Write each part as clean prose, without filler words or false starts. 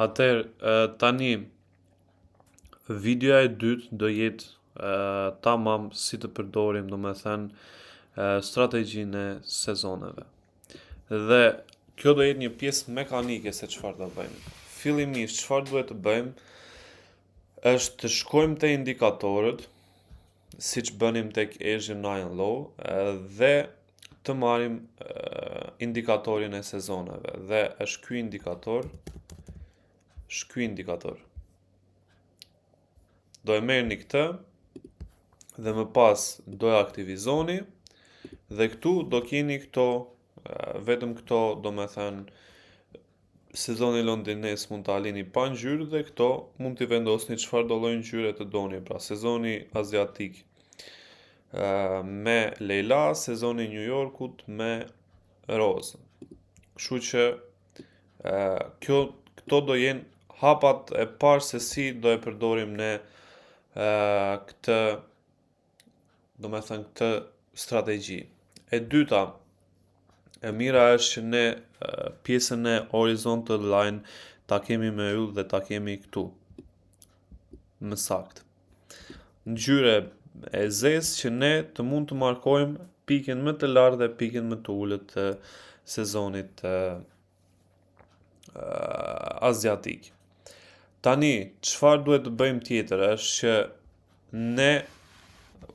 Tani videoja e dytë do jetë tamam si të përdorim, strategjinë e sezoneve. Dhe kjo do jetë një pjesë mekanike se çfarë do bëjmë. Fillimisht çfarë duhet të bëjmë është të shkojmë te indikatorët, siç bënim tek Asian Iron Law, dhe të marrim indikatorin e sezoneve. Dhe është ky indikator. Do e merrni këtë dhe më pas do e aktivizoni dhe këtu do keni këto, vetëm këto, sezoni londines mund ta lini pa ngjyrë dhe këto mund t'i vendosni çfarë do lloj ngjyre të doni, pra sezoni aziatik me Leila, sezoni New Yorkut me rozë. Kështu që këto do jenë hapat e parë se si do e përdorim ne këtë strategji. E dyta, e mira është që ne pjesën e horizontal line ta kemi me yll dhe ta kemi këtu, më saktë. Ngjyre e zezë që ne të mund të markojmë pikën më të lartë dhe pikën më të ulët të sezonit aziatik. Tani, çfarë duhet të bëjmë tjetër është që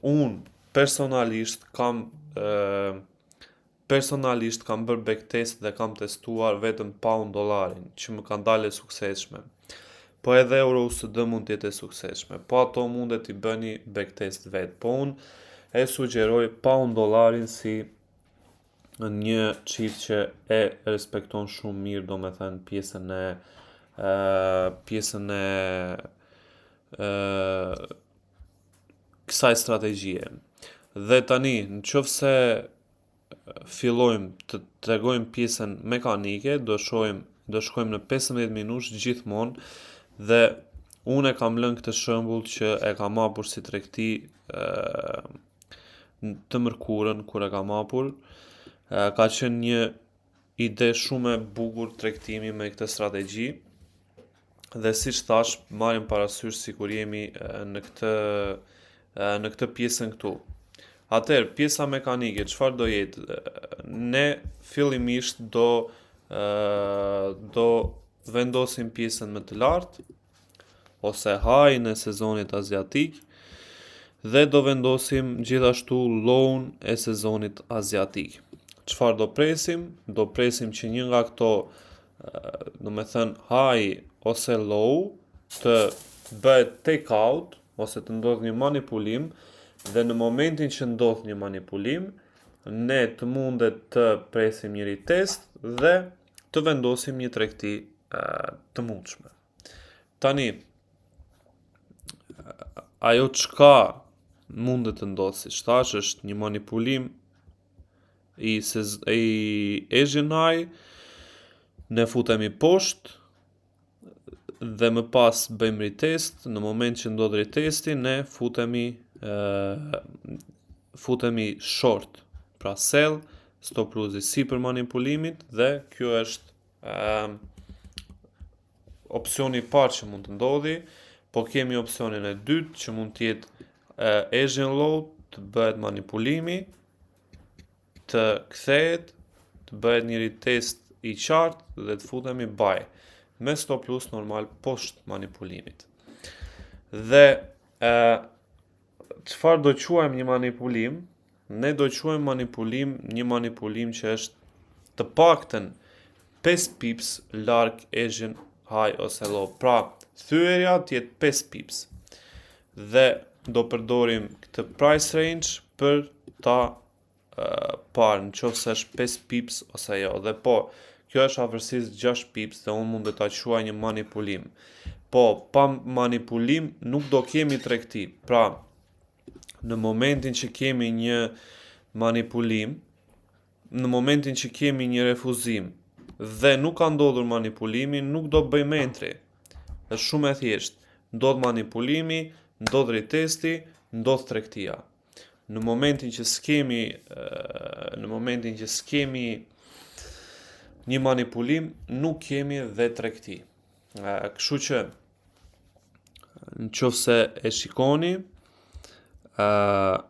unë personalisht kam bërë backtest dhe kam testuar vetëm $1 që më kanë dalë suksesshme. Po edhe EURUSD mund të jetë e suksesshme. Po ato mundet t'i bëni backtest vetë. Po unë e sugjeroj $1 si një çift që e respekton shumë mirë, pjesën e kësaj strategjie. Dhe tani, nëse fillojmë të tregojmë pjesën mekanike, do shkojmë në 15 minutë gjithmonë dhe unë e kam lënë këtë shembull që e kam hapur si tregti të mërkurën kur e kam hapur. Ka qenë një ide shumë e bukur tregtimi me këtë strategji. Dhe siç thash, marrim parasysh sikur jemi në këtë pjesën këtu. Atëherë, pjesa mekanike, çfarë do jetë? Ne fillimisht do vendosim pjesën më të lartë ose high-in e sezonit aziatik dhe do vendosim gjithashtu low-n e sezonit aziatik. Çfarë do presim? Do presim që një nga këto, high ose low, të bëhet take out ose të ndodhë një manipulim, dhe në momentin që ndodh një manipulim, ne të mundet të presim një retest dhe të vendosim një tregti të mundshme. Tani, ajo çka mundet të ndodhë, siç thash, është një manipulim i Asian High, ne futemi poshtë dhe më pas bëjmë retest. Në moment që ndodh retesti, ne futemi short, pra sell, stop loss sipër manipulimit, dhe kjo është opsioni i parë që mund të ndodhi. Po kemi opsionin e dytë që mund të jetë Asian low, të bëhet manipulimi, të kthehet, të bëhet një retest i qartë dhe të futemi buy me stop loss normal poshtë manipulimit. Dhe çfarë do quajmë një manipulim? Ne do quajmë një manipulim që është të paktën 5 pips larg Asian high ose low. Pra, thyerja të jetë 5 pips. Dhe do përdorim këtë price range për ta parë nëse është 5 pips ose jo. Dhe po, kjo është afërsisht 6 pips dhe unë mund të ta quaj një manipulim. Po, pa manipulim nuk do kemi tregti. Pra, në momentin që kemi një manipulim, në momentin që kemi një refuzim dhe nuk ka ndodhur manipulimi, nuk do bëjmë entry. Është shumë e thjeshtë. Ndodh manipulimi, ndodh retesti, ndodh tregtia. Në momentin që s'kemi një manipulim, nuk kemi dhe tregti. Kështu që në qoftë se e shikoni,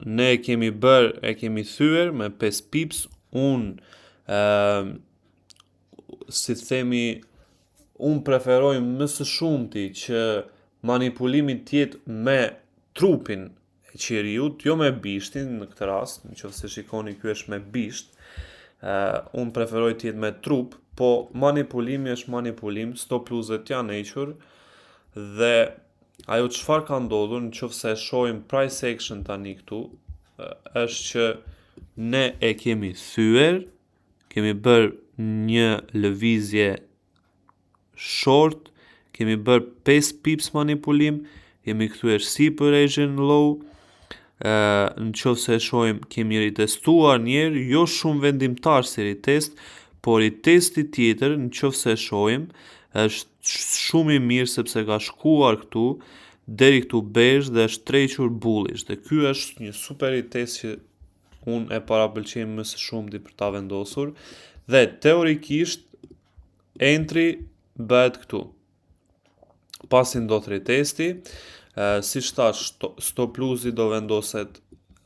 ne e kemi thyer me 5 pips, si themi, unë preferoj më së shumti që manipulimi tjetë me trupin e qiriut, jo me bishtin në këtë rast, në qoftë se shikoni ky është me bisht, unë preferoj tjetë me trup, po manipulimi është manipulim, stop losset janë hequr, dhe ajo çfarë ka ndodhur, në qoftë se e shohim price action tani këtu, është që ne e kemi thyer, kemi bërë një lëvizje short, kemi bërë 5 pips manipulim, kemi kthyer sipër Asian low, në qoftë se e shohim kemi ritestuar njerë, jo shumë vendimtar si ritest, por ritesti tjetër, në qoftë se e shohim, është shumë i mirë sepse ka shkuar këtu, deri këtu besh dhe është trequr bullish, dhe ky është një super ritest që unë e parapëlqej më së shumti për ta vendosur, dhe teorikisht entry bëhet këtu. Pasi ndodh ritesti, si thash, stop lossi do vendoset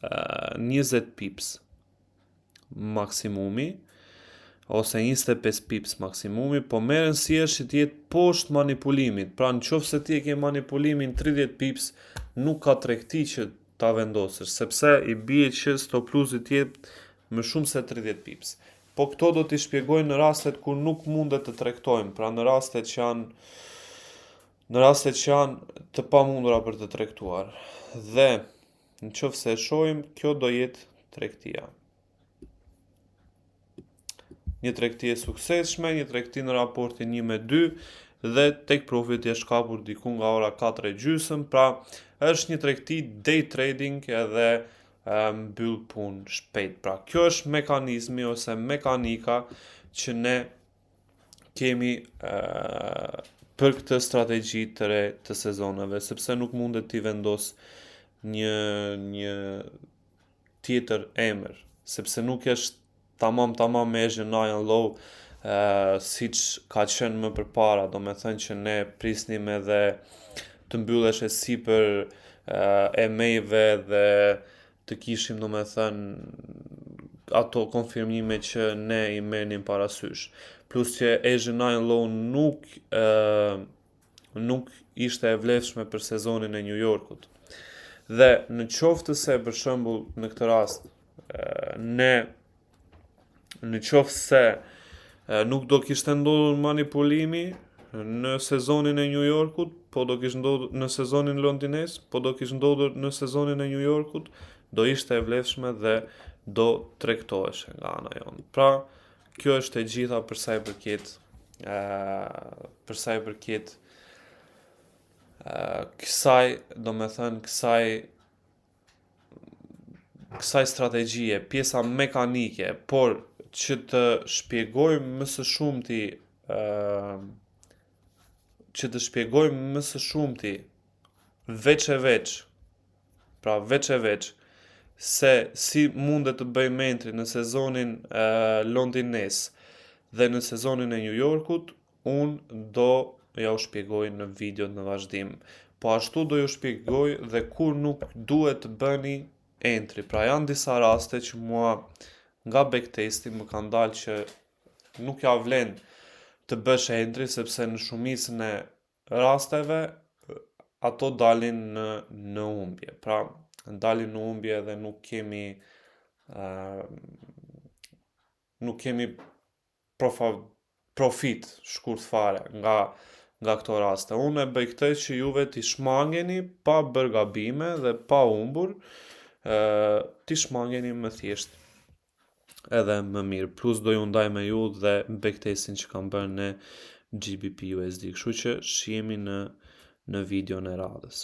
20 pips maksimumi, ose 25 pips maksimumi, po me rëndësi që t'jetë poshtë manipulimit. Pra në qoftë se ti e ke manipulimin 30 pips, nuk ka tregti që ta vendosësh, sepse i bie që stop lossi t'jetë më shumë se 30 pips. Po këto do t'i shpjegoj në rastet kur nuk mundet të tregtojmë, pra në rastet që janë të pamundura për të tregtuar. Dhe në qoftë se e shohim, kjo do jetë tregtia. Një tregti e suksesshme, një tregti në raportin 1-2, dhe take profit është kapur diku nga ora 4:30, pra është një tregti day trading edhe mbyll punë shpejt. Pra kjo është mekanizmi ose mekanika që ne kemi për këtë strategji të re të sezoneve, sepse nuk mundet t'i vendos një tjetër emër, sepse nuk është tamam me Asian Lion low, siç ka qenë më përpara, do me thënë që ne prisnim edhe të mbyllesh e sipër EMA-ve dhe të kishim, do me thënë, ato konfirmime që ne i merrnim parasysh. Plus që Asian Lion low nuk ishte e vlefshme për sezonin e New Yorkut. Dhe në qoftë se për shembull në këtë rast në qoftë se nuk do kishte ndodhur manipulimi në sezonin e New Yorkut, po do kishte ndodhur në sezonin londines, po do kishte ndodhur në sezonin e New Yorkut, do ishte e vlefshme dhe do tregtoheshe nga ana jonë. Pra, kjo është e gjitha për sa i përket kësaj, do me thënë, kësaj strategjie, pjesa mekanike, por që të shpjegoj më së shumti, veç e veç, se si mundet të bëjmë entry në sezonin londines dhe në sezonin e New Yorkut, unë do ja u shpjegoj në video në vazhdim. Po ashtu do ju shpjegoj dhe kur nuk duhet të bëni entry. Pra janë disa raste që mua nga backtesti më kanë dalë që nuk ja vlen të bësh entry, sepse në shumicën e rasteve ato dalin në humbje. Pra, dalin në humbje dhe nuk kemi profit shkurt fare nga këto raste. Unë e bëj këtë që juve t'i shmangeni pa bërë gabime dhe pa humbur, t'i shmangeni më thjesht edhe më mirë. Plus do ju ndaj me ju dhe backtestin që kam bërë në GBP USD. Kështu që shihemi në videon e radhës.